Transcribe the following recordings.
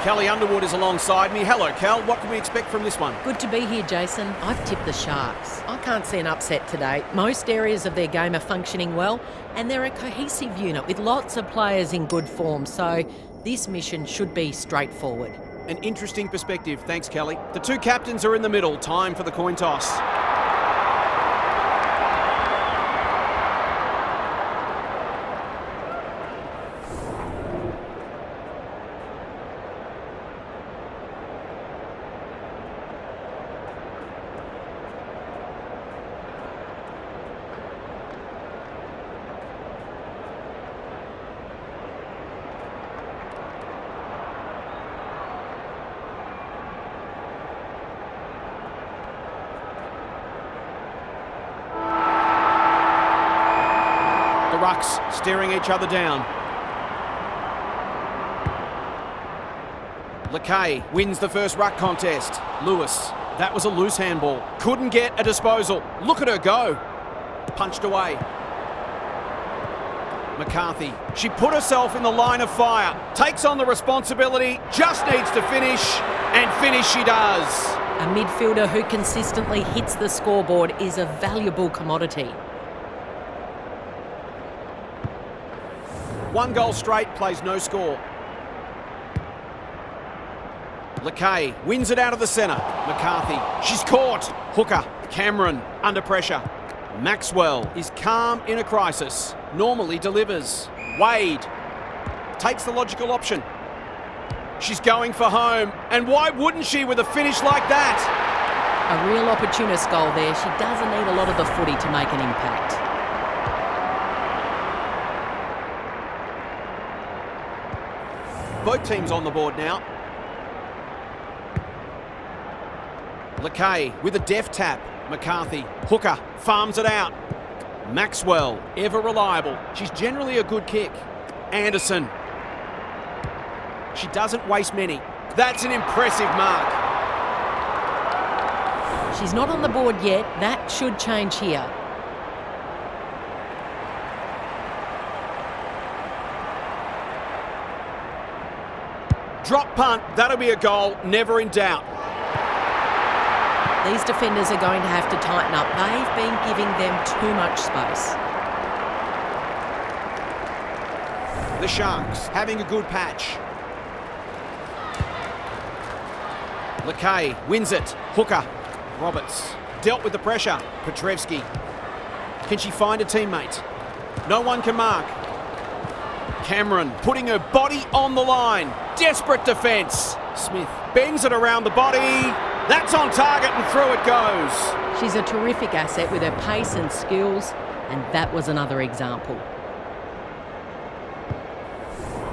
Kelly Underwood is alongside me. Hello, Kel. What can we expect from this one? Good to be here, Jason. I've tipped the Sharks. I can't see an upset today. Most areas of their game are functioning well, and they're a cohesive unit with lots of players in good form, so this mission should be straightforward. An interesting perspective. Thanks, Kelly. The two captains are in the middle. Time for the coin toss. The rucks staring each other down. Lakay wins the first ruck contest. Lewis, that was a loose handball. Couldn't get a disposal. Look at her go. Punched away. McCarthy, she put herself in the line of fire. Takes on the responsibility, just needs to finish, and finish she does. A midfielder who consistently hits the scoreboard is a valuable commodity. One goal straight, plays no score. Lakay wins it out of the centre. McCarthy, she's caught. Hooker, Cameron, under pressure. Maxwell is calm in a crisis. Normally delivers. Wade takes the logical option. She's going for home. And why wouldn't she with a finish like that? A real opportunist goal there. She doesn't need a lot of the footy to make an impact. Both teams on the board now. Lakay with a deft tap. McCarthy, Hooker, farms it out. Maxwell, ever reliable. She's generally a good kick. Anderson. She doesn't waste many. That's an impressive mark. She's not on the board yet. That should change here. Drop punt, that'll be a goal, never in doubt. These defenders are going to have to tighten up. They've been giving them too much space. The Sharks having a good patch. Lakay wins it. Hooker. Roberts dealt with the pressure. Petrevski. Can she find a teammate? No one can mark. Cameron putting her body on the line. Desperate defence. Smith bends it around the body. That's on target and through it goes. She's a terrific asset with her pace and skills, and that was another example.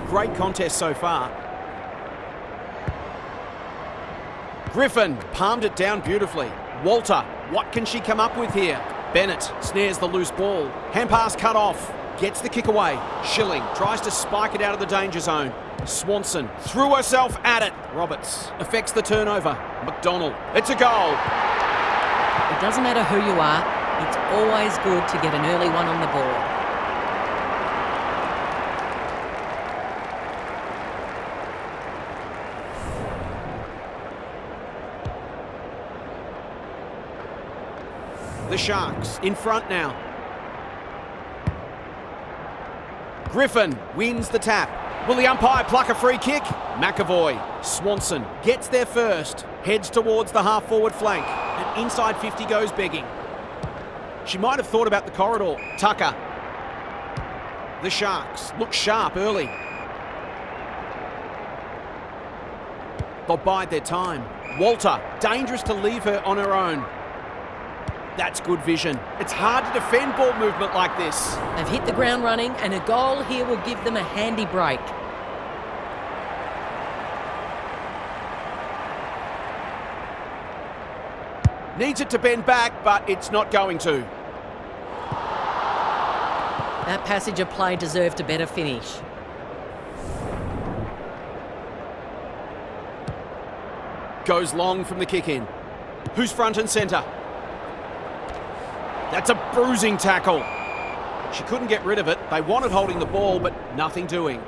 Great contest so far. Griffin palmed it down beautifully. Walter, what can she come up with here? Bennett snares the loose ball. Hand pass cut off. Gets the kick away. Schilling tries to spike it out of the danger zone. Swanson threw herself at it. Roberts affects the turnover. McDonald, it's a goal. It doesn't matter who you are, it's always good to get an early one on the board. The Sharks in front now. Griffin wins the tap. Will the umpire pluck a free kick? McAvoy. Swanson gets there first. Heads towards the half-forward flank. And inside 50 goes begging. She might have thought about the corridor. Tucker. The Sharks look sharp early. They'll bide their time. Walter, dangerous to leave her on her own. That's good vision. It's hard to defend ball movement like this. They've hit the ground running, and a goal here will give them a handy break. Needs it to bend back, but it's not going to. That passage of play deserved a better finish. Goes long from the kick in. Who's front and centre? That's a bruising tackle. She couldn't get rid of it. They wanted holding the ball, but nothing doing.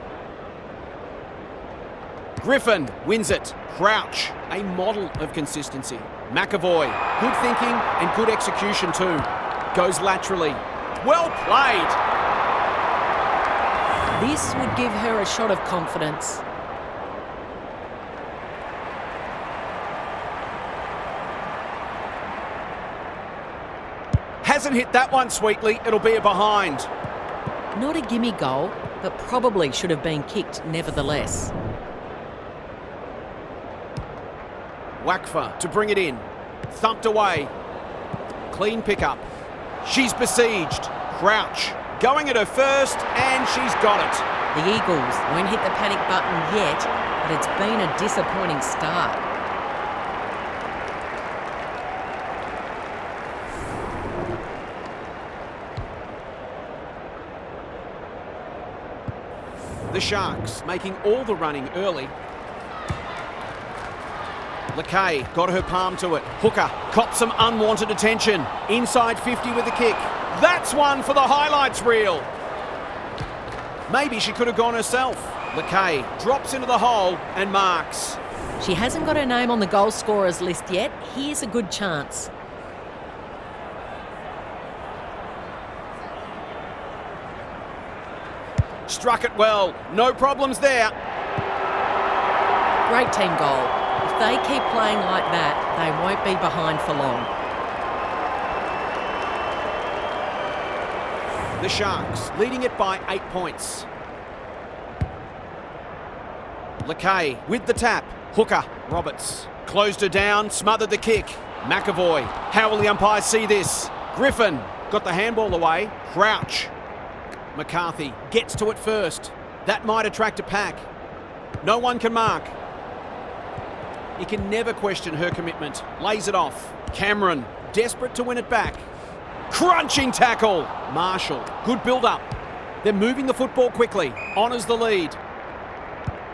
Griffin wins it. Crouch, a model of consistency. McAvoy, good thinking and good execution too. Goes laterally. Well played. This would give her a shot of confidence. Hasn't hit that one sweetly. It'll be a behind. Not a gimme goal, but probably should have been kicked nevertheless. Wakfa to bring it in. Thumped away. Clean pickup. She's besieged. Crouch going at her first, and she's got it. The Eagles won't hit the panic button yet, but it's been a disappointing start. The Sharks making all the running early. Lakay got her palm to it. Hooker copped some unwanted attention. Inside 50 with the kick. That's one for the highlights reel. Maybe she could have gone herself. Lakay drops into the hole and marks. She hasn't got her name on the goal scorers list yet. Here's a good chance. Struck it well. No problems there. Great team goal. If they keep playing like that, they won't be behind for long. The Sharks leading it by 8 points. Lakay with the tap. Hooker, Roberts. Closed her down, smothered the kick. McAvoy. How will the umpires see this? Griffin got the handball away. Crouch. McCarthy gets to it first. That might attract a pack. No one can mark. You can never question her commitment. Lays it off. Cameron, desperate to win it back. Crunching tackle. Marshall, good build-up. They're moving the football quickly. Honours the lead.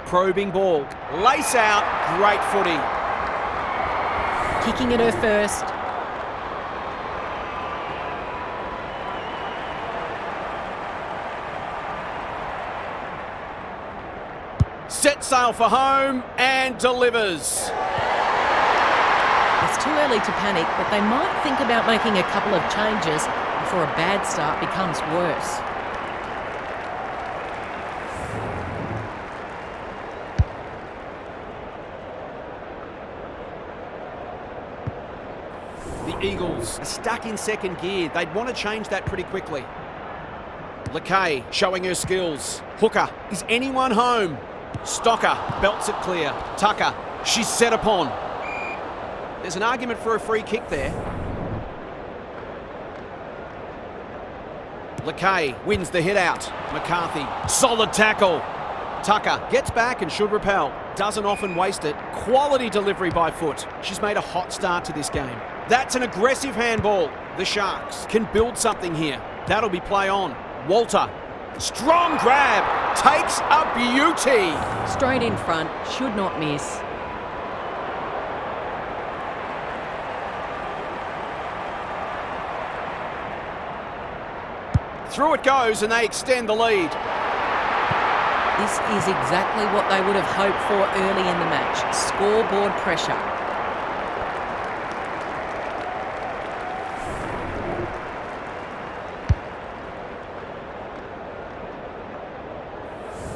Probing ball. Lace out. Great footy. Kicking at her first. Set sail for home and delivers. It's too early to panic, but they might think about making a couple of changes before a bad start becomes worse. The Eagles are stuck in second gear. They'd want to change that pretty quickly. Lakay showing her skills. Hooker, is anyone home? Stocker belts it clear. Tucker, she's set upon. There's an argument for a free kick there. Lakay wins the hit out. McCarthy, solid tackle. Tucker gets back and should repel. Doesn't often waste it. Quality delivery by foot. She's made a hot start to this game. That's an aggressive handball. The Sharks can build something here. That'll be play on. Walter, strong grab, takes a beauty. Straight in front, should not miss. Through it goes and they extend the lead. This is exactly what they would have hoped for early in the match. Scoreboard pressure.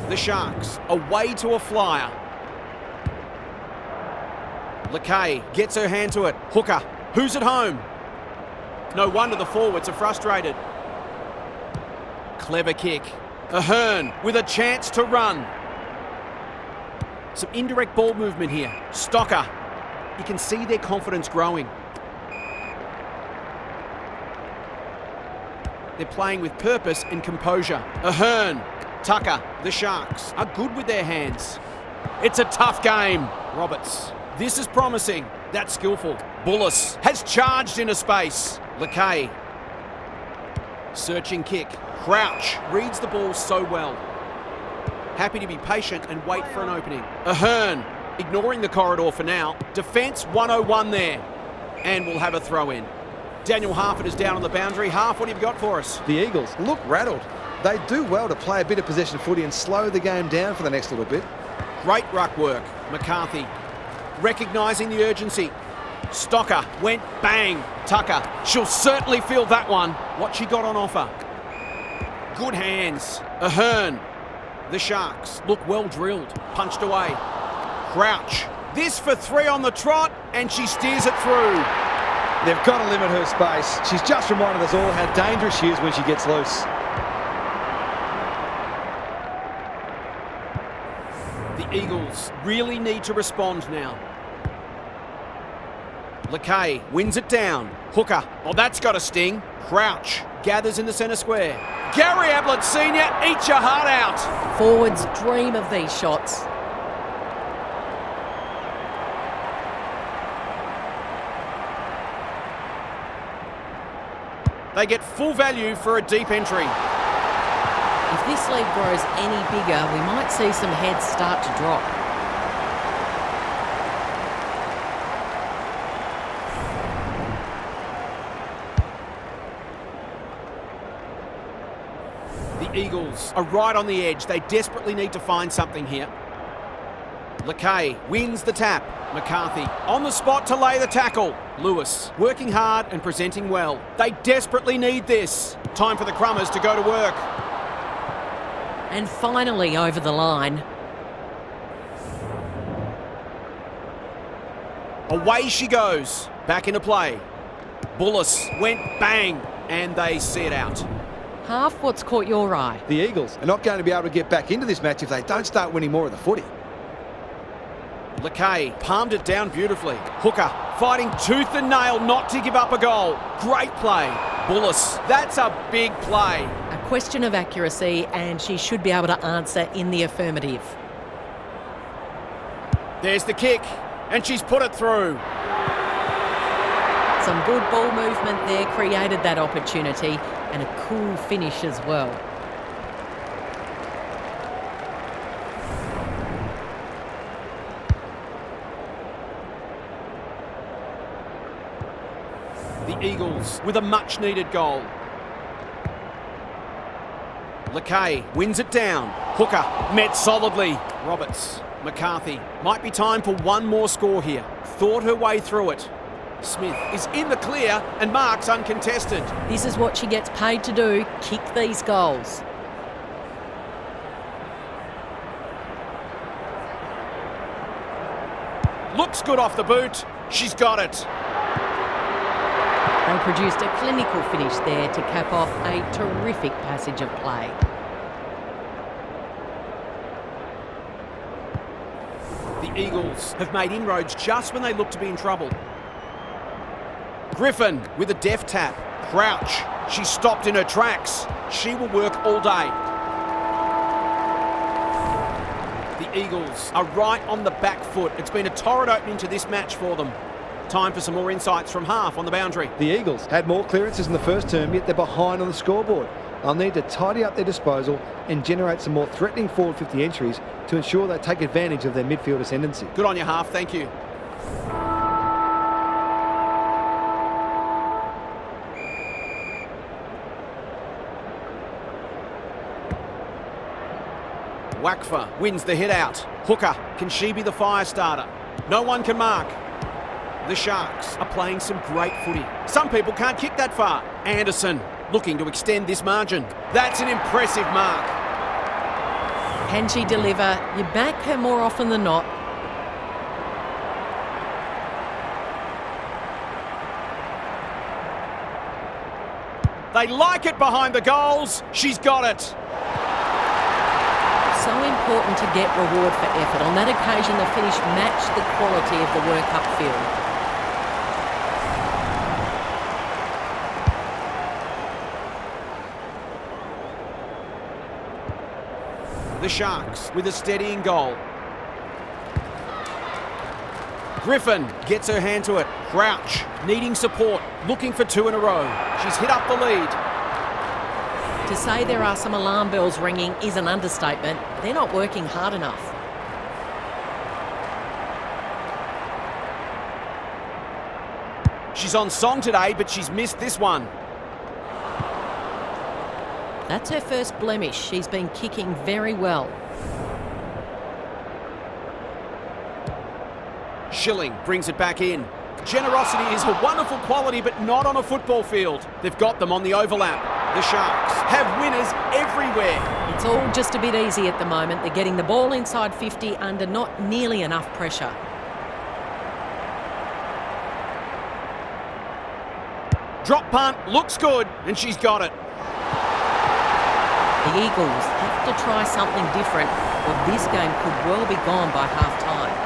The Sharks away to a flyer. Lakay gets her hand to it. Hooker, who's at home? No wonder the forwards are frustrated. Clever kick. Ahern with a chance to run. Some indirect ball movement here. Stocker. You can see their confidence growing. They're playing with purpose and composure. Ahern. Tucker. The Sharks are good with their hands. It's a tough game. Roberts. This is promising. That's skillful. Bullis has charged into space. Lakay. Searching kick. Crouch reads the ball so well. Happy to be patient and wait for an opening. Ahern ignoring the corridor for now. Defence 101 there. And we'll have a throw in. Daniel Harford is down on the boundary. Harf, what have you got for us? The Eagles look rattled. They do well to play a bit of possession footy and slow the game down for the next little bit. Great ruck work. McCarthy recognising the urgency. Stocker went bang. Tucker, she'll certainly feel that one. What she got on offer. Good hands. Ahern. The Sharks look well drilled. Punched away. Crouch. This for 3 on the trot, and she steers it through. They've got to limit her space. She's just reminded us all how dangerous she is when she gets loose. The Eagles really need to respond now. Lakay wins it down. Hooker. Oh, that's got a sting. Crouch gathers in the centre square. Gary Ablett Sr., eat your heart out. Forwards dream of these shots. They get full value for a deep entry. If this lead grows any bigger, we might see some heads start to drop. The Eagles are right on the edge. They desperately need to find something here. Lakay wins the tap. McCarthy on the spot to lay the tackle. Lewis working hard and presenting well. They desperately need this. Time for the Crummers to go to work. And finally over the line. Away she goes. Back into play. Bullis went bang, and they see it out. Half, what's caught your eye? The Eagles are not going to be able to get back into this match if they don't start winning more of the footy. Lakay palmed it down beautifully. Hooker fighting tooth and nail not to give up a goal. Great play. Bullis, that's a big play. A question of accuracy, and she should be able to answer in the affirmative. There's the kick, and she's put it through. Some good ball movement there created that opportunity, and a cool finish as well. The Eagles with a much-needed goal. Lakay wins it down. Hooker met solidly. Roberts, McCarthy. Might be time for one more score here. Thought her way through it. Smith is in the clear and marks uncontested. This is what she gets paid to do, kick these goals. Looks good off the boot. She's got it. They produced a clinical finish there to cap off a terrific passage of play. The Eagles have made inroads just when they look to be in trouble. Griffin with a deft tap. Crouch. She's stopped in her tracks. She will work all day. The Eagles are right on the back foot. It's been a torrid opening to this match for them. Time for some more insights from Half on the boundary. The Eagles had more clearances in the first term, yet they're behind on the scoreboard. They'll need to tidy up their disposal and generate some more threatening forward 50 entries to ensure they take advantage of their midfield ascendancy. Good on you, Half. Thank you. Wakfa wins the hit out. Hooker, can she be the fire starter? No one can mark. The Sharks are playing some great footy. Some people can't kick that far. Anderson looking to extend this margin. That's an impressive mark. Can she deliver? You back her more often than not. They like it behind the goals. She's got it. So important to get reward for effort. On that occasion, the finish matched the quality of the work upfield. The Sharks with a steadying goal. Griffin gets her hand to it. Crouch needing support, looking for 2 in a row. She's hit up the lead. To say there are some alarm bells ringing is an understatement. They're not working hard enough. She's on song today, but she's missed this one. That's her first blemish. She's been kicking very well. Schilling brings it back in. Generosity is a wonderful quality, but not on a football field. They've got them on the overlap. The Sharks have winners everywhere. It's all just a bit easy at the moment. They're getting the ball inside 50 under not nearly enough pressure. Drop punt, looks good, and she's got it. The Eagles have to try something different, or this game could well be gone by half-time.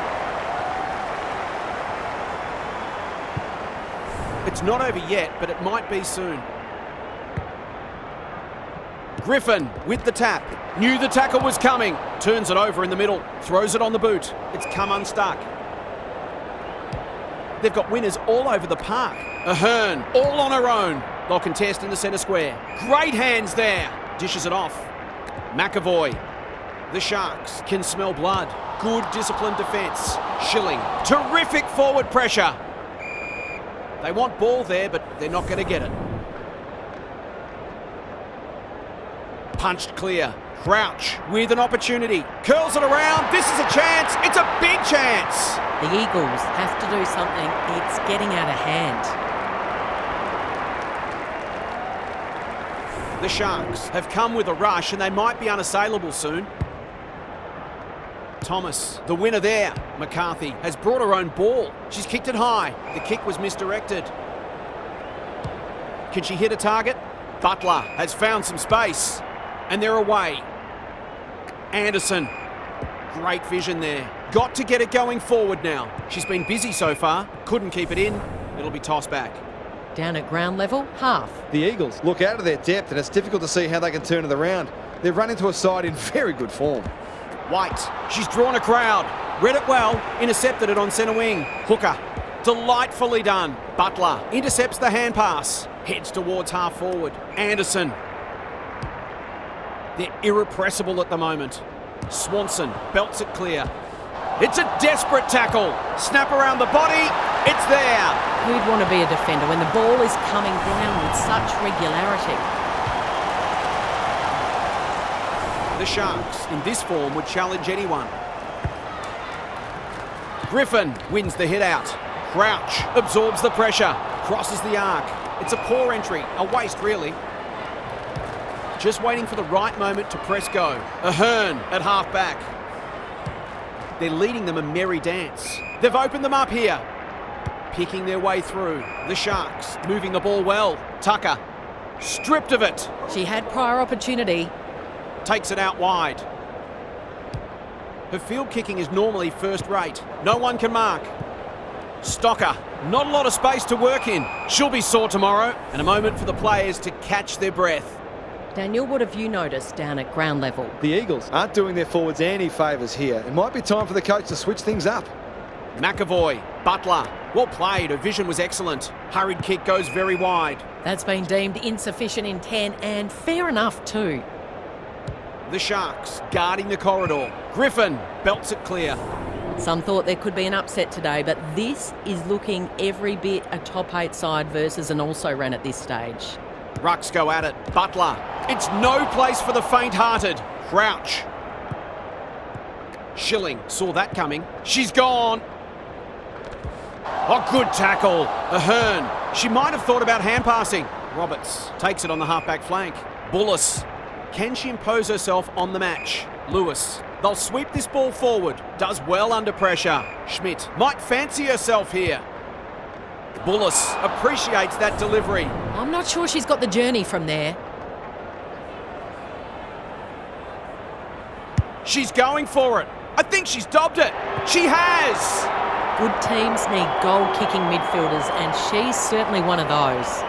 It's not over yet, but it might be soon. Griffin with the tap. Knew the tackle was coming. Turns it over in the middle. Throws it on the boot. It's come unstuck. They've got winners all over the park. Ahern, all on her own. They'll contest in the centre square. Great hands there. Dishes it off. McAvoy. The Sharks can smell blood. Good disciplined defence. Schilling. Terrific forward pressure. They want ball there, but they're not going to get it. Punched clear. Crouch with an opportunity. Curls it around. This is a chance. It's a big chance. The Eagles have to do something. It's getting out of hand. The Sharks have come with a rush and they might be unassailable soon. Thomas, the winner there. McCarthy has brought her own ball. She's kicked it high. The kick was misdirected. Can she hit a target? Butler has found some space. And they're away. Anderson. Great vision there. Got to get it going forward now. She's been busy so far. Couldn't keep it in. It'll be tossed back. Down at ground level, half. The Eagles look out of their depth and it's difficult to see how they can turn it around. They've run into a side in very good form. White. She's drawn a crowd. Read it well. Intercepted it on centre wing. Hooker. Delightfully done. Butler intercepts the hand pass. Heads towards half forward. Anderson. They're irrepressible at the moment. Swanson belts it clear. It's a desperate tackle. Snap around the body. It's there. Who'd want to be a defender when the ball is coming down with such regularity? The Sharks, in this form, would challenge anyone. Griffin wins the hit out. Crouch absorbs the pressure. Crosses the arc. It's a poor entry. A waste, really. Just waiting for the right moment to press go. Ahern at half back. They're leading them a merry dance. They've opened them up here. Picking their way through. The Sharks moving the ball well. Tucker stripped of it. She had prior opportunity. Takes it out wide. Her field kicking is normally first rate. No one can mark. Stocker. Not a lot of space to work in. She'll be sore tomorrow. And a moment for the players to catch their breath. Daniel, what have you noticed down at ground level? The Eagles aren't doing their forwards any favours here. It might be time for the coach to switch things up. McAvoy, Butler, well played. Her vision was excellent. Hurried kick goes very wide. That's been deemed insufficient in 10 and fair enough too. The Sharks guarding the corridor. Griffin belts it clear. Some thought there could be an upset today, but this is looking every bit a top 8 side versus an also-ran at this stage. Rucks go at it. Butler. It's no place for the faint-hearted. Crouch. Schilling saw that coming. She's gone. Oh, good tackle. Ahern. She might have thought about hand passing. Roberts takes it on the halfback flank. Bullis. Can she impose herself on the match? Lewis. They'll sweep this ball forward. Does well under pressure. Schmidt might fancy herself here. Bullis appreciates that delivery. I'm not sure she's got the journey from there. She's going for it. I think she's dobbed it. She has. Good teams need goal-kicking midfielders, and she's certainly one of those.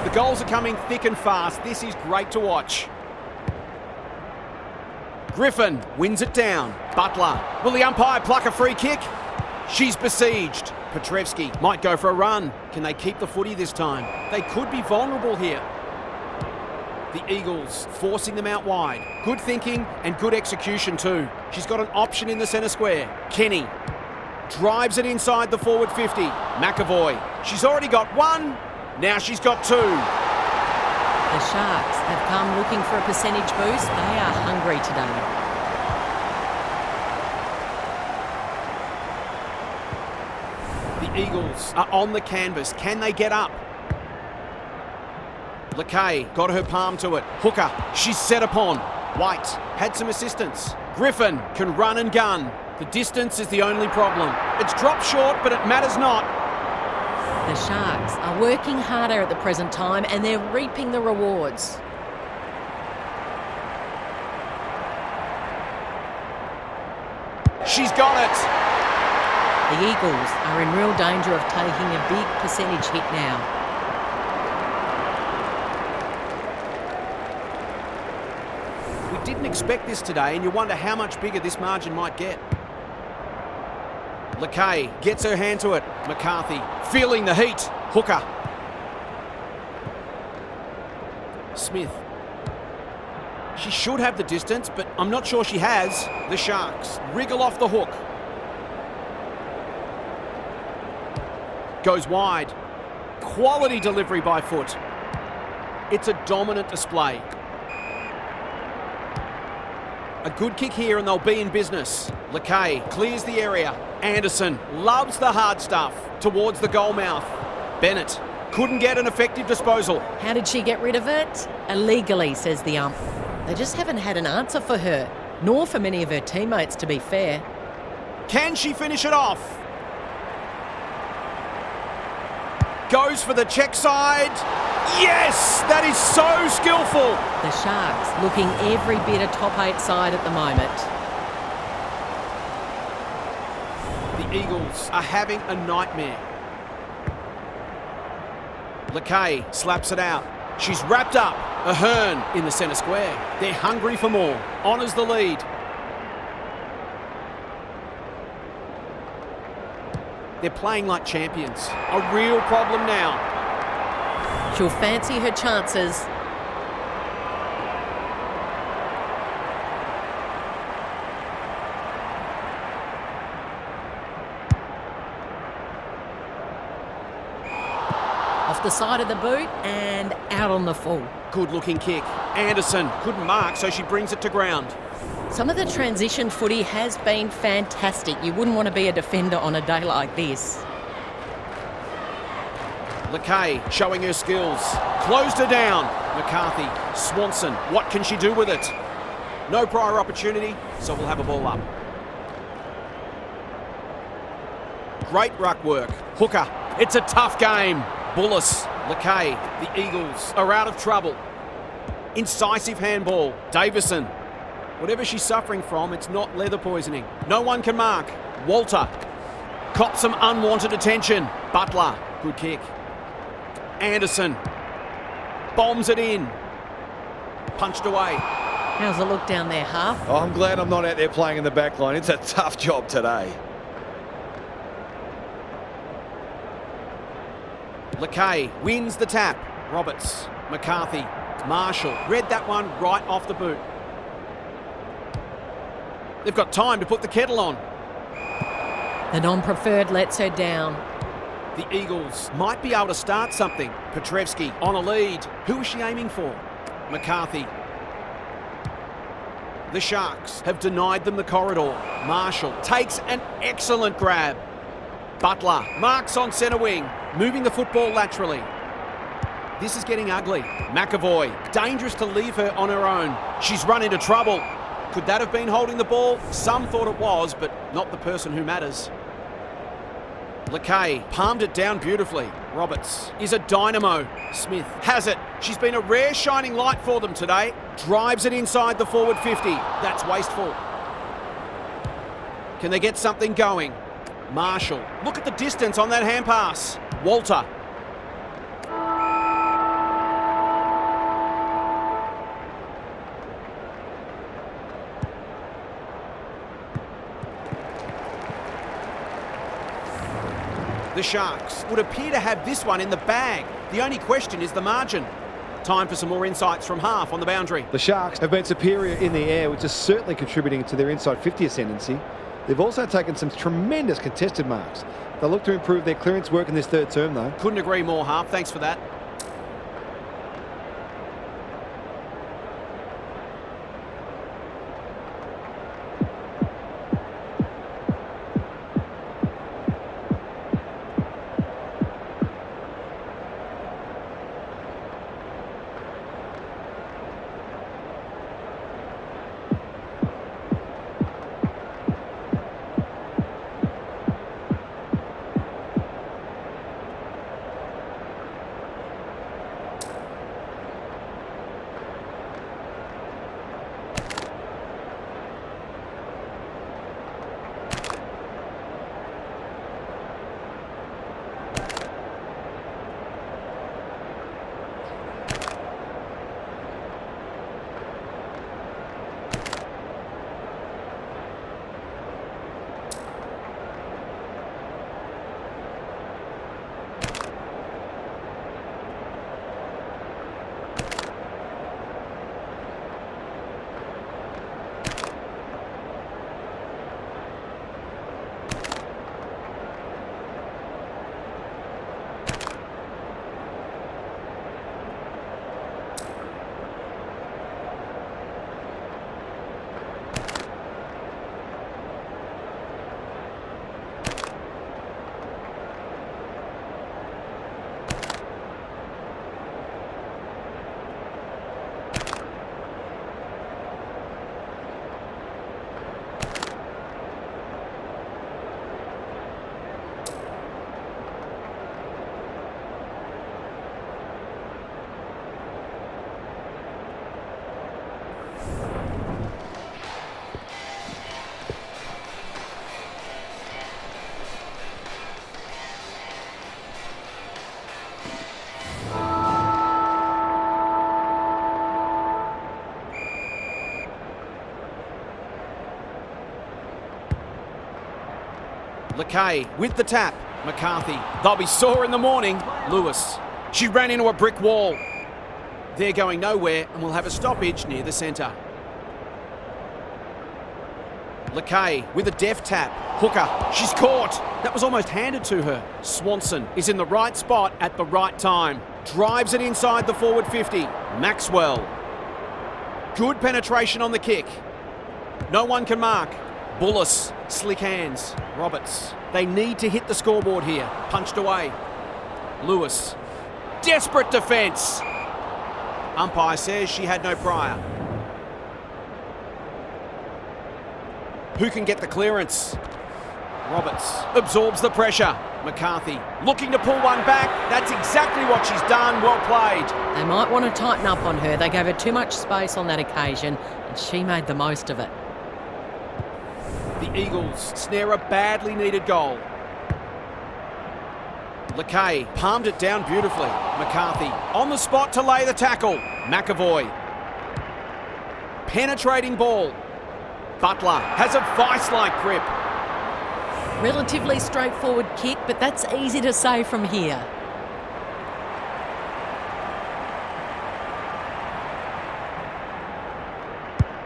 The goals are coming thick and fast. This is great to watch. Griffin wins it down. Butler. Will the umpire pluck a free kick? She's besieged. Petrevski might go for a run. Can they keep the footy this time? They could be vulnerable here. The Eagles forcing them out wide. Good thinking and good execution too. She's got an option in the centre square. Kenny drives it inside the forward 50. McAvoy. She's already got one. Now she's got two. The Sharks have come looking for a percentage boost. They are hungry today. Eagles are on the canvas. Can they get up? Lakay got her palm to it. Hooker, she's set upon. White had some assistance. Griffin can run and gun. The distance is the only problem. It's dropped short, but it matters not. The Sharks are working harder at the present time and they're reaping the rewards. She's got it. The Eagles are in real danger of taking a big percentage hit now. We didn't expect this today, and you wonder how much bigger this margin might get. Lakay gets her hand to it. McCarthy feeling the heat. Hooker. Smith. She should have the distance, but I'm not sure she has. The Sharks wriggle off the hook. Goes wide. Quality delivery by foot. It's a dominant display. A good kick here and they'll be in business. Lakay clears the area. Anderson loves the hard stuff towards the goal mouth. Bennett couldn't get an effective disposal. How did she get rid of it? Illegally, says the ump. They just haven't had an answer for her, nor for many of her teammates, to be fair. Can she finish it off? Goes for the check side. Yes, that is so skillful. The Sharks looking every bit a top 8 side at the moment. The Eagles are having a nightmare. Lakay slaps it out. She's wrapped up. Ahern in the centre square. They're hungry for more. Honours the lead. They're playing like champions. A real problem now. She'll fancy her chances. Off the side of the boot and out on the full. Good looking kick. Anderson couldn't mark, so she brings it to ground. Some of the transition footy has been fantastic. You wouldn't want to be a defender on a day like this. Lakay showing her skills. Closed her down. McCarthy. Swanson. What can she do with it? No prior opportunity, so we'll have a ball up. Great ruck work. Hooker. It's a tough game. Bullis. Lakay. The Eagles are out of trouble. Incisive handball. Davison. Whatever she's suffering from, it's not leather poisoning. No one can mark. Walter. Cops some unwanted attention. Butler. Good kick. Anderson. Bombs it in. Punched away. How's it look down there, half? Oh, I'm glad I'm not out there playing in the back line. It's a tough job today. Lakay wins the tap. Roberts. McCarthy. Marshall. Read that one right off the boot. They've got time to put the kettle on. The non-preferred lets her down. The Eagles might be able to start something. Petrevski on a lead. Who is she aiming for? McCarthy. The Sharks have denied them the corridor. Marshall takes an excellent grab. Butler marks on centre wing, moving the football laterally. This is getting ugly. McAvoy, dangerous to leave her on her own. She's run into trouble. Could that have been holding the ball? Some thought it was, but not the person who matters. Lakay palmed it down beautifully. Roberts is a dynamo. Smith has it. She's been a rare shining light for them today. Drives it inside the forward 50. That's wasteful. Can they get something going? Marshall. Look at the distance on that hand pass. Walter. The Sharks would appear to have this one in the bag. The only question is the margin. Time for some more insights from half on the boundary. The Sharks have been superior in the air, which is certainly contributing to their inside 50 ascendancy. They've also taken some tremendous contested marks. They'll look to improve their clearance work in this third term, though. Couldn't agree more, half. Thanks for that. Lakay with the tap. McCarthy. They'll be sore in the morning. Lewis. She ran into a brick wall. They're going nowhere and will have a stoppage near the centre. Lakay with a deft tap. Hooker. She's caught. That was almost handed to her. Swanson is in the right spot at the right time. Drives it inside the forward 50. Maxwell. Good penetration on the kick. No one can mark. Bullis. Slick hands. Roberts. They need to hit the scoreboard here. Punched away. Lewis. Desperate defence. Umpire says she had no prior. Who can get the clearance? Roberts absorbs the pressure. McCarthy looking to pull one back. That's exactly what she's done. Well played. They might want to tighten up on her. They gave her too much space on that occasion, and she made the most of it. The Eagles snare a badly needed goal. Lakay palmed it down beautifully. McCarthy on the spot to lay the tackle. McAvoy. Penetrating ball. Butler has a vice-like grip. Relatively straightforward kick, but that's easy to say from here.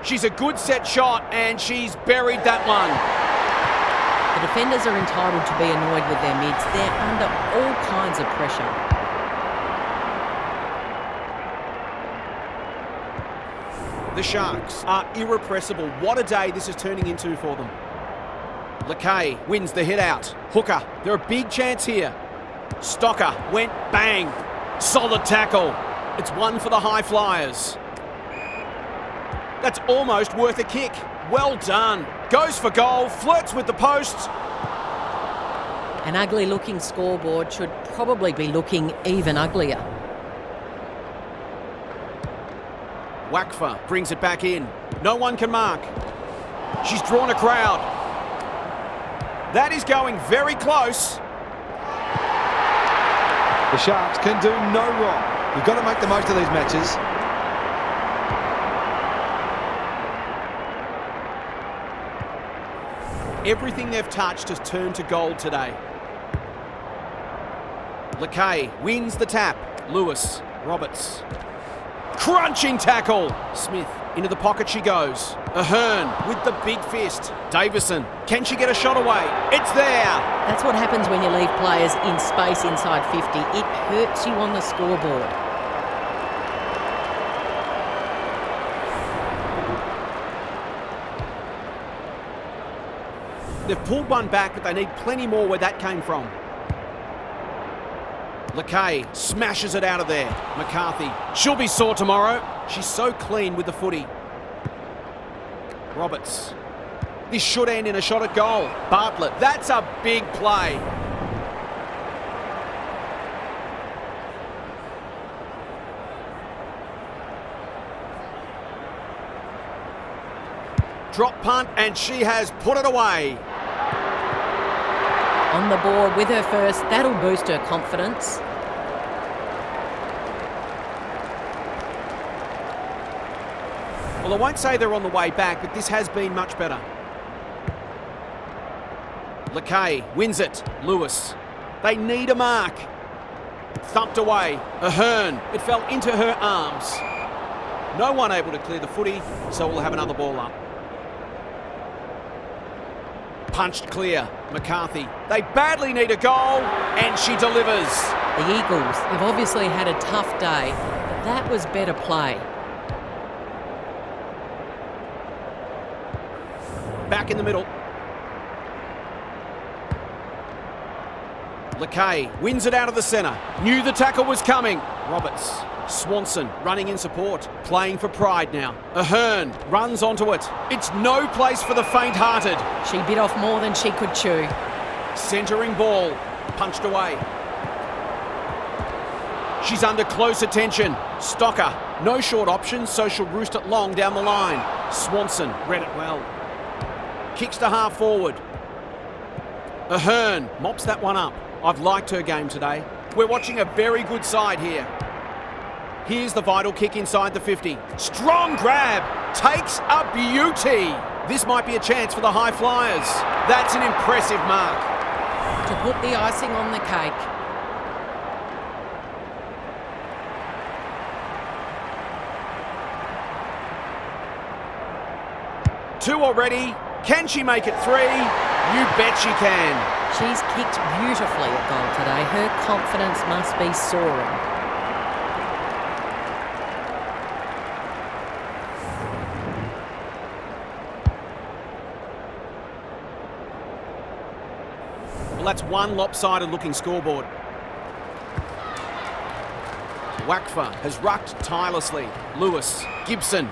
She's a good set shot and she's buried that one. The defenders are entitled to be annoyed with their mids. They're under all kinds of pressure. The Sharks are irrepressible. What a day this is turning into for them. Lakay wins the hit out. Hooker, they're a big chance here. Stocker went bang. Solid tackle. It's one for the high flyers. That's almost worth a kick. Well done. Goes for goal, flirts with the posts. An ugly looking scoreboard should probably be looking even uglier. Wakfa brings it back in. No one can mark. She's drawn a crowd. That is going very close. The Sharks can do no wrong. You've got to make the most of these matches. Everything they've touched has turned to gold today. Lakay wins the tap. Lewis. Roberts. Crunching tackle. Smith. Into the pocket she goes. Ahern with the big fist. Davison. Can she get a shot away? It's there. That's what happens when you leave players in space inside 50. It hurts you on the scoreboard. They've pulled one back, but they need plenty more where that came from. Lakay smashes it out of there. McCarthy. She'll be sore tomorrow. She's so clean with the footy. Roberts. This should end in a shot at goal. Bartlett. That's a big play. Drop punt, and she has put it away. On the board with her first, that'll boost her confidence. Well, I won't say they're on the way back, but this has been much better. Lakay wins it. Lewis. They need a mark. Thumped away. Ahern. It fell into her arms. No one able to clear the footy, so we'll have another ball up. Punched clear. McCarthy. They badly need a goal, and she delivers. The Eagles have obviously had a tough day, but that was better play. Back in the middle. Lakay wins it out of the centre. Knew the tackle was coming. Roberts. Swanson running in support. Playing for pride now. Ahern runs onto it. It's no place for the faint-hearted. She bit off more than she could chew. Centering ball. Punched away. She's under close attention. Stocker. No short options, so she'll roost it long down the line. Swanson read it well. Kicks to half forward. Ahern mops that one up. I've liked her game today. We're watching a very good side here. Here's the vital kick inside the 50. Strong grab. Takes a beauty. This might be a chance for the high flyers. That's an impressive mark. to put the icing on the cake. Two already. Can she make it three? You bet she can. She's kicked beautifully at goal today. Her confidence must be soaring. Well, that's one lopsided looking scoreboard. Wakfa has rucked tirelessly. Lewis, Gibson.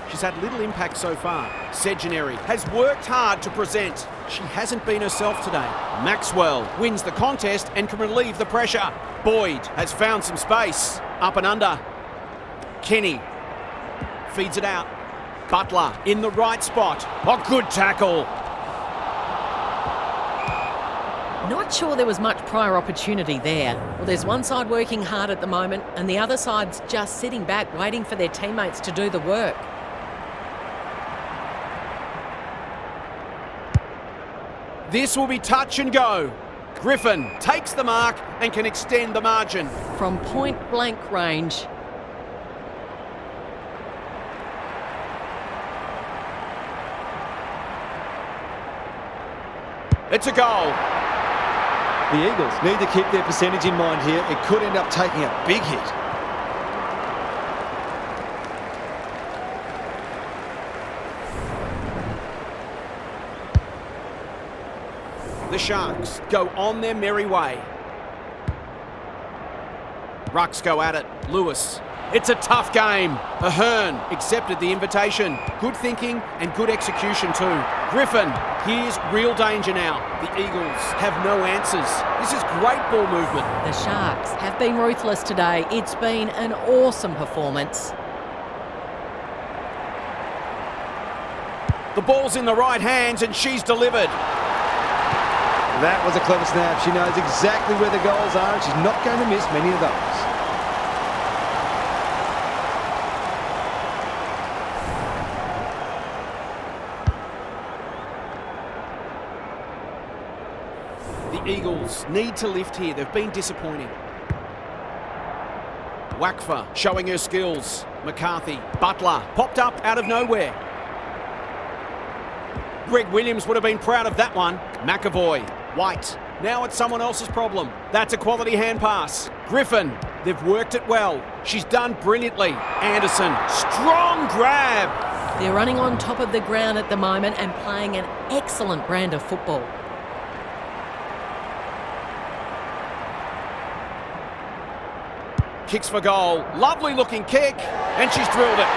She's had little impact so far. Segenary has worked hard to present. She hasn't been herself today. Maxwell wins the contest and can relieve the pressure. Boyd has found some space. Up and under. Kenny feeds it out. Butler in the right spot. Oh, good tackle. Not sure there was much prior opportunity there. Well, there's one side working hard at the moment and the other side's just sitting back waiting for their teammates to do the work. This will be touch and go. Griffin takes the mark and can extend the margin. From point blank range. It's a goal. The Eagles need to keep their percentage in mind here. It could end up taking a big hit. The Sharks go on their merry way. Rucks go at it. Lewis. It's a tough game. Ahern accepted the invitation. Good thinking and good execution too. Griffin, here's real danger now. The Eagles have no answers. This is great ball movement. The Sharks have been ruthless today. It's been an awesome performance. The ball's in the right hands and she's delivered. That was a clever snap. She knows exactly where the goals are and she's not going to miss many of those. The Eagles need to lift here. They've been disappointing. Wakfa showing her skills. McCarthy, Butler, popped up out of nowhere. Greg Williams would have been proud of that one. McAvoy, White. Now it's someone else's problem. That's a quality hand pass. Griffin, they've worked it well. She's done brilliantly. Anderson, strong grab. They're running on top of the ground at the moment and playing an excellent brand of football. Kicks for goal. Lovely looking kick. And she's drilled it.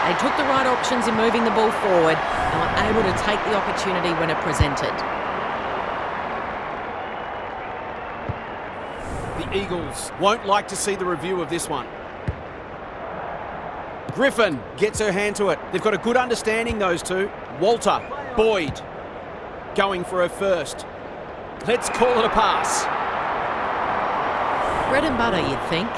They took the right options in moving the ball forward and were able to take the opportunity when it presented. The Eagles won't like to see the review of this one. Griffin gets her hand to it. They've got a good understanding, those two. Walter, Boyd, going for her first. Let's call it a pass. Bread and butter, you'd think.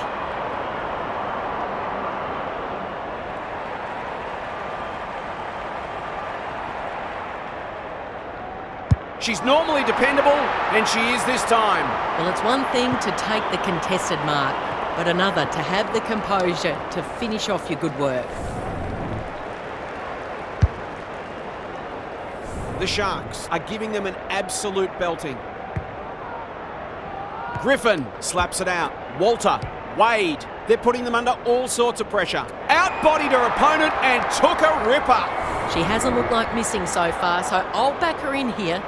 She's normally dependable, and she is this time. Well, it's one thing to take the contested mark, but another to have the composure to finish off your good work. The Sharks are giving them an absolute belting. Griffin slaps it out. Walter, Wade, they're putting them under all sorts of pressure. Outbodied her opponent and took a ripper. She hasn't looked like missing so far, so I'll back her in here.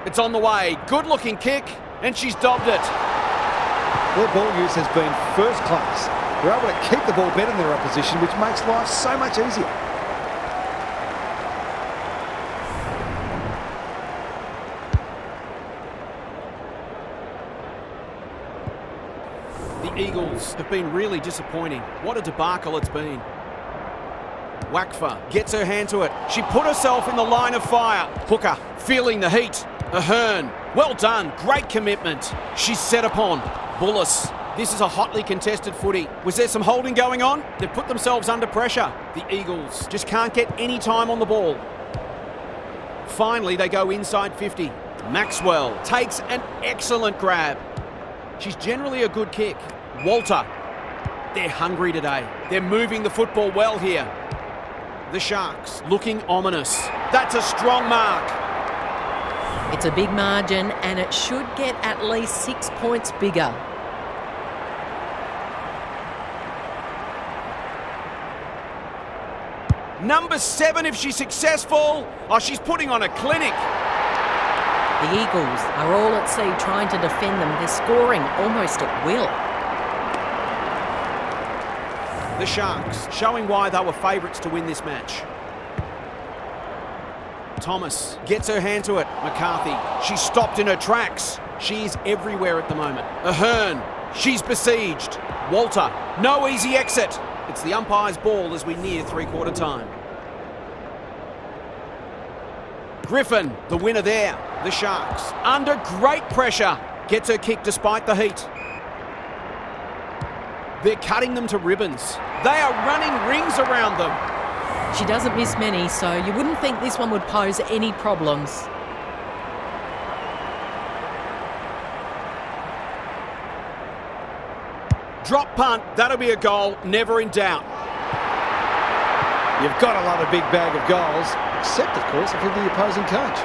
It's on the way. Good looking kick, and she's dobbed it. Their ball use has been first class. They're able to keep the ball better than their opposition, which makes life so much easier. The Eagles have been really disappointing. What a debacle it's been. Wakfa gets her hand to it. She put herself in the line of fire. Hooker feeling the heat. Ahern, well done, great commitment. She's set upon. Bullis This is a hotly contested footy. Was there some holding going on? They've put themselves under pressure. The Eagles just can't get any time on the ball. Finally, they go inside 50. Maxwell takes an excellent grab. She's generally a good kick. Walter. They're hungry today. They're moving the football well here. The Sharks looking ominous. That's a strong mark. It's a big margin and it should get at least 6 points bigger. Number 7 if she's successful. Oh, she's putting on a clinic. The Eagles are all at sea trying to defend them. They're scoring almost at will. The Sharks showing why they were favourites to win this match. Thomas gets her hand to it. McCarthy, she's stopped in her tracks. She's everywhere at the moment. Ahern, she's besieged. Walter, no easy exit. It's the umpire's ball as we near three-quarter time. Griffin, the winner there. The Sharks, under great pressure, gets her kick despite the heat. They're cutting them to ribbons. They are running rings around them. She doesn't miss many, so you wouldn't think this one would pose any problems. Drop punt, that'll be a goal, never in doubt. You've got to love a big bag of goals, except, of course, if you're the opposing coach.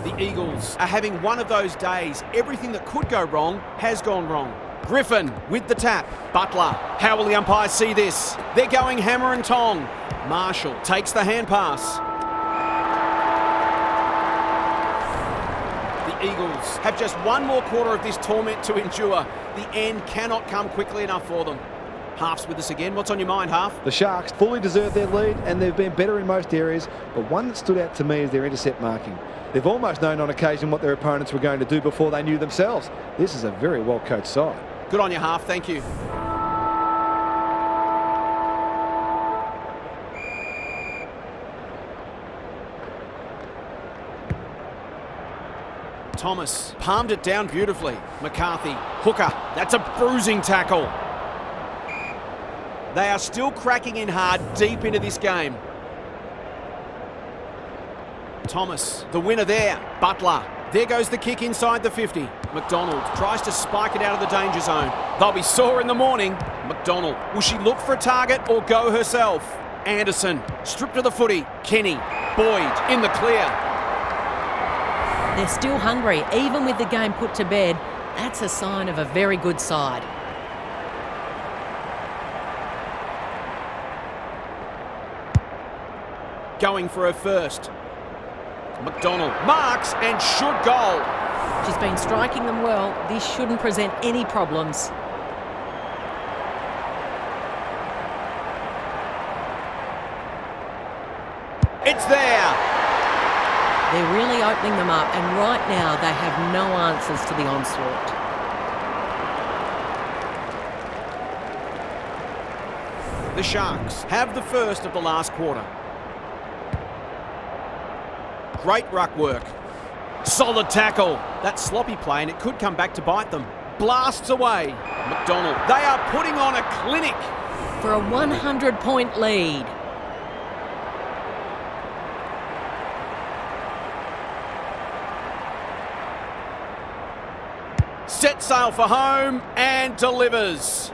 The Eagles are having one of those days. Everything that could go wrong has gone wrong. Griffin with the tap. Butler. How will the umpires see this? They're going hammer and tong. Marshall takes the hand pass. The Eagles have just one more quarter of this torment to endure. The end cannot come quickly enough for them. Half's with us again. What's on your mind, Half? The Sharks fully deserve their lead and they've been better in most areas, but one that stood out to me is their intercept marking. They've almost known on occasion what their opponents were going to do before they knew themselves. This is a very well-coached side. Good on you, Half. Thank you. Thomas palmed it down beautifully. McCarthy, hooker. That's a bruising tackle. They are still cracking in hard deep into this game. Thomas, the winner there. Butler. There goes the kick inside the 50. McDonald tries to spike it out of the danger zone. They'll be sore in the morning. McDonald, will she look for a target or go herself? Anderson, stripped of the footy. Kenny, Boyd in the clear. They're still hungry, even with the game put to bed. That's a sign of a very good side. Going for her first. McDonald marks and should goal. She's been striking them well. This shouldn't present any problems. It's there. They're really opening them up, and right now they have no answers to the onslaught. The Sharks have the first of the last quarter. Great ruck work. Solid tackle. That sloppy play, and it could come back to bite them. Blasts away. McDonald. They are putting on a clinic. For a 100-point lead. Set sail for home and delivers. It's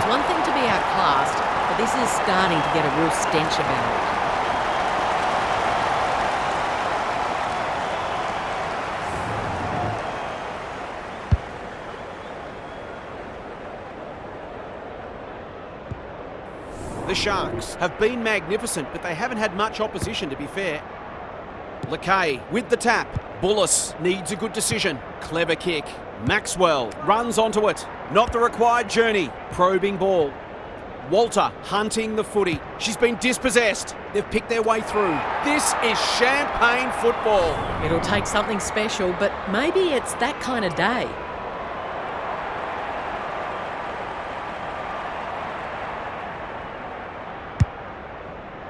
one thing to be outclassed, but this is starting to get a real stench about it. The Sharks have been magnificent, but they haven't had much opposition, to be fair. Lakay with the tap. Bullis needs a good decision. Clever kick. Maxwell runs onto it. Not the required journey. Probing ball. Walter hunting the footy. She's been dispossessed. They've picked their way through. This is champagne football. It'll take something special, but maybe it's that kind of day.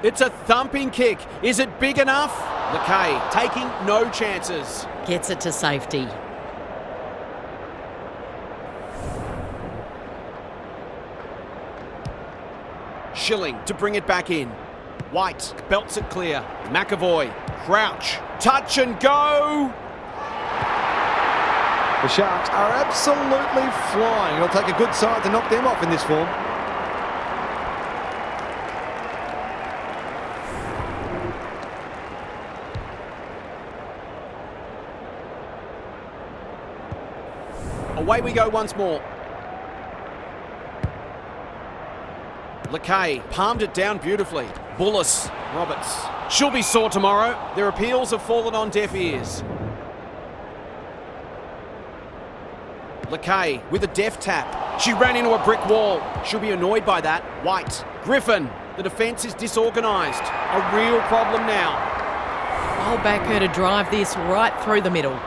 It's a thumping kick. Is it big enough? Mackay taking no chances. Gets it to safety. Schilling to bring it back in. White belts it clear. McAvoy, Crouch, touch and go. The Sharks are absolutely flying. It'll take a good side to knock them off in this form. Away we go once more. Mackay palmed it down beautifully. Bullis, Roberts. She'll be sore tomorrow. Their appeals have fallen on deaf ears. Mackay with a deft tap. She ran into a brick wall. She'll be annoyed by that. White. Griffin. The defence is disorganised. A real problem now. I'll back her to drive this right through the middle.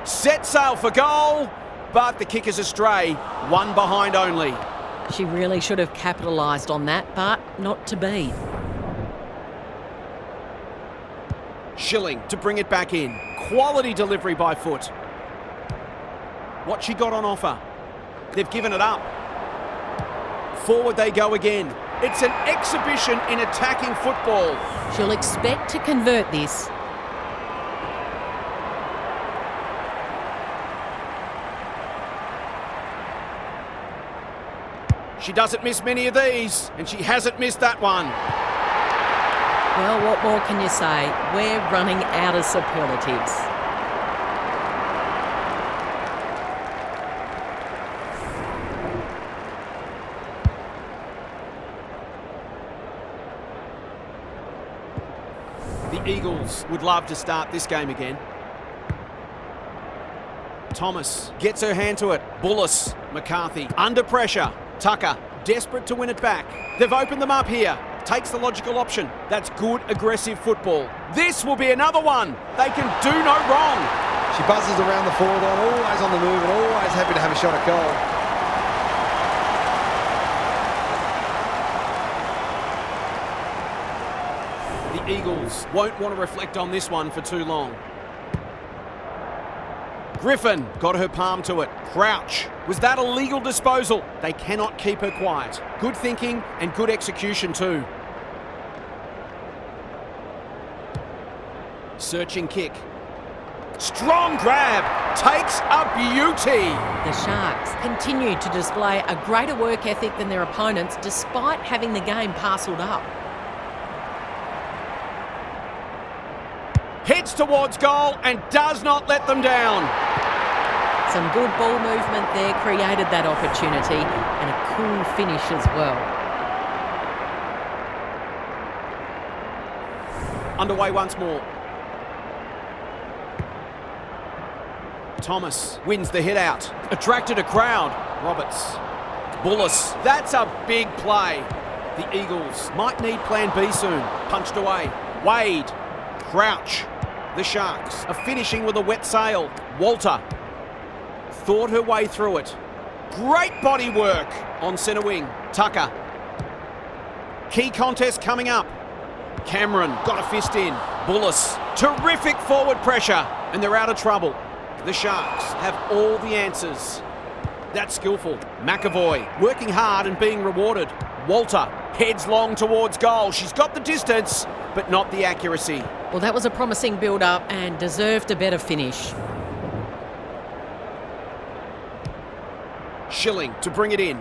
Set sail for goal, but the kick is astray. One behind only. She really should have capitalised on that, but not to be. Schilling to bring it back in. Quality delivery by foot. What she got on offer? They've given it up. Forward they go again. It's an exhibition in attacking football. She'll expect to convert this. She doesn't miss many of these, and she hasn't missed that one. Well, what more can you say? We're running out of superlatives. The Eagles would love to start this game again. Thomas gets her hand to it. Bullis, McCarthy, under pressure. Tucker, desperate to win it back. They've opened them up here. Takes the logical option. That's good, aggressive football. This will be another one. They can do no wrong. She buzzes around the forward line, always on the move and always happy to have a shot at goal. The Eagles won't want to reflect on this one for too long. Griffin got her palm to it. Crouch. Was that a legal disposal? They cannot keep her quiet. Good thinking and good execution too. Searching kick. Strong grab. Takes a beauty. The Sharks continue to display a greater work ethic than their opponents despite having the game parcelled up. Heads towards goal and does not let them down. Some good ball movement there created that opportunity and a cool finish as well. Underway once more. Thomas wins the hit out. Attracted a crowd. Roberts. Bullis. That's a big play. The Eagles might need plan B soon. Punched away. Wade. Crouch. The Sharks are finishing with a wet sail. Walter thought her way through it. Great body work on centre wing. Tucker. Key contest coming up. Cameron got a fist in. Bullis. Terrific forward pressure and they're out of trouble. The Sharks have all the answers. That's skillful. McAvoy working hard and being rewarded. Walter heads long towards goal. She's got the distance but not the accuracy. Well, that was a promising build-up and deserved a better finish. Schilling to bring it in.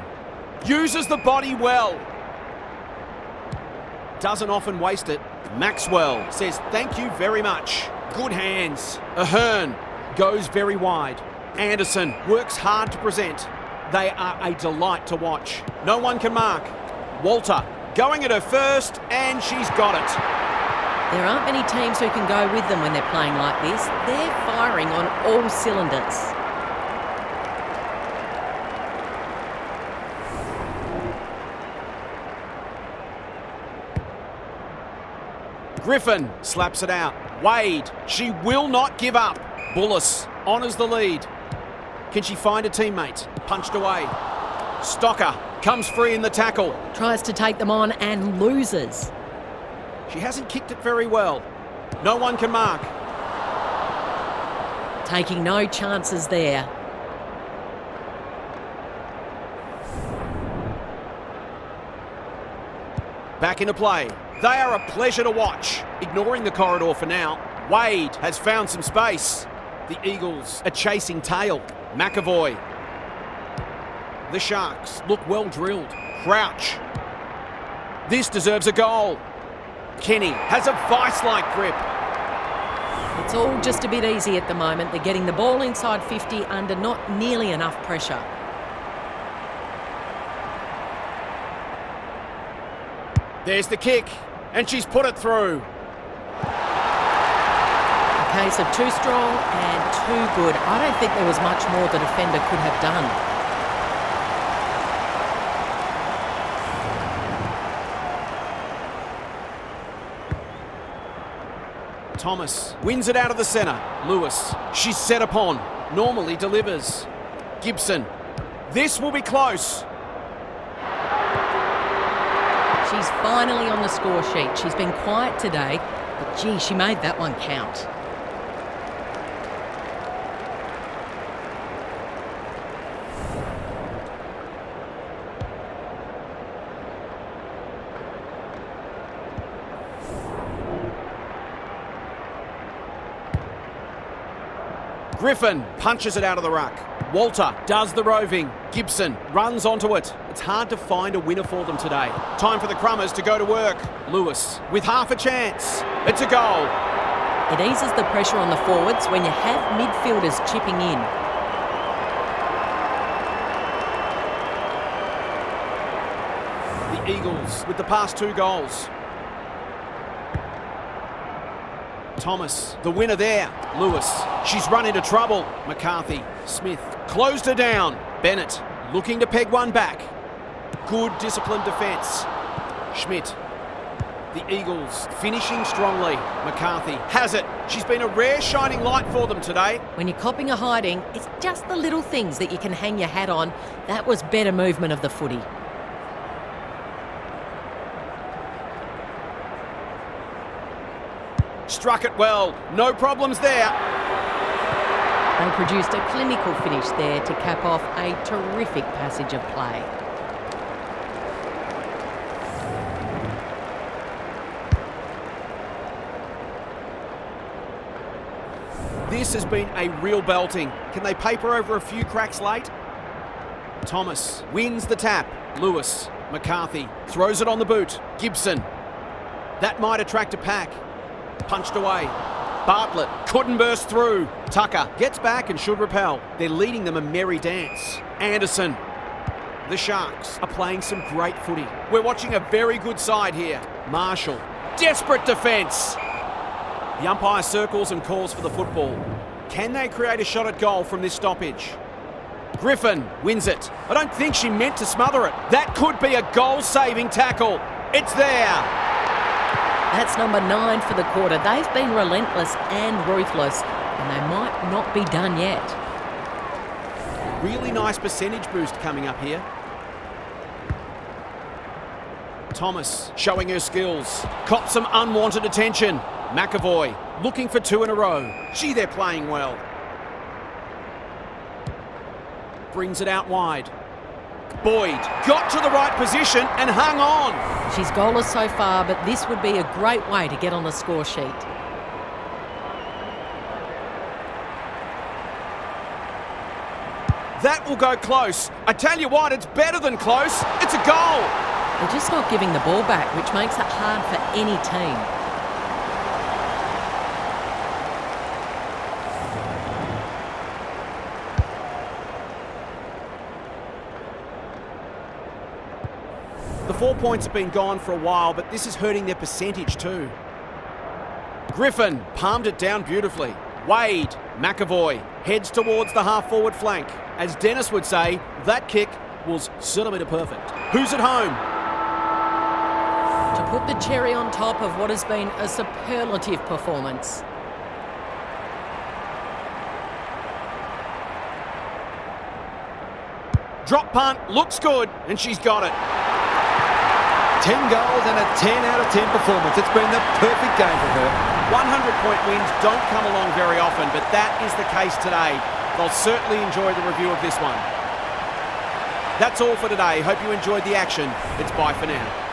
Uses the body well. Doesn't often waste it. Maxwell says thank you very much. Good hands. Ahern goes very wide. Anderson works hard to present. They are a delight to watch. No one can mark. Walter going at her first and she's got it. There aren't many teams who can go with them when they're playing like this. They're firing on all cylinders. Griffin slaps it out. Wade, she will not give up. Bullis honours the lead. Can she find a teammate? Punched away. Stocker comes free in the tackle. Tries to take them on and loses. She hasn't kicked it very well. No one can mark. Taking no chances there. Back into play. They are a pleasure to watch. Ignoring the corridor for now. Wade has found some space. The Eagles are chasing tail. McAvoy. The Sharks look well drilled. Crouch. This deserves a goal. Kenny has a vice-like grip. It's all just a bit easy at the moment. They're getting the ball inside 50 under not nearly enough pressure. There's the kick, and she's put it through. A case of too strong and too good. I don't think there was much more the defender could have done. Thomas wins it out of the centre. Lewis, she's set upon. Normally delivers. Gibson. This will be close. She's finally on the score sheet. She's been quiet today, but gee, she made that one count. Griffin punches it out of the ruck. Walter does the roving. Gibson runs onto it. It's hard to find a winner for them today. Time for the Crummers to go to work. Lewis with half a chance. It's a goal. It eases the pressure on the forwards when you have midfielders chipping in. The Eagles with the past 2 goals. Thomas, the winner there. Lewis, she's run into trouble. McCarthy, Smith, closed her down. Bennett, looking to peg one back. Good disciplined defence. Schmidt. The Eagles finishing strongly. McCarthy has it. She's been a rare shining light for them today. When you're copping a hiding, it's just the little things that you can hang your hat on. That was better movement of the footy. Struck it well. No problems there. They produced a clinical finish there to cap off a terrific passage of play. This has been a real belting. Can they paper over a few cracks late? Thomas wins the tap. Lewis, McCarthy throws it on the boot. Gibson. That might attract a pack. Punched away. Bartlett couldn't burst through. Tucker gets back and should repel. They're leading them a merry dance. Anderson. The Sharks are playing some great footy. We're watching a very good side here. Marshall. Desperate defence. The umpire circles and calls for the football. Can they create a shot at goal from this stoppage? Griffin wins it. I don't think she meant to smother it. That could be a goal-saving tackle. It's there. That's number 9 for the quarter. They've been relentless and ruthless, and they might not be done yet. Really nice percentage boost coming up here. Thomas showing her skills. Copped some unwanted attention. McAvoy looking for 2 in a row. Gee, they're playing well. Brings it out wide. Boyd got to the right position and hung on. She's goalless so far, but this would be a great way to get on the score sheet. That will go close. I tell you what, it's better than close. It's a goal. They're just not giving the ball back, which makes it hard for any team. The 4 points have been gone for a while, but this is hurting their percentage too. Griffin palmed it down beautifully. Wade, McAvoy heads towards the half-forward flank. As Dennis would say, that kick was centimetre perfect. Who's at home? To put the cherry on top of what has been a superlative performance. Drop punt, looks good, and she's got it. 10 goals and a 10 out of 10 performance. It's been the perfect game for her. 100-point wins don't come along very often, but that is the case today. They'll certainly enjoy the review of this one. That's all for today. Hope you enjoyed the action. It's bye for now.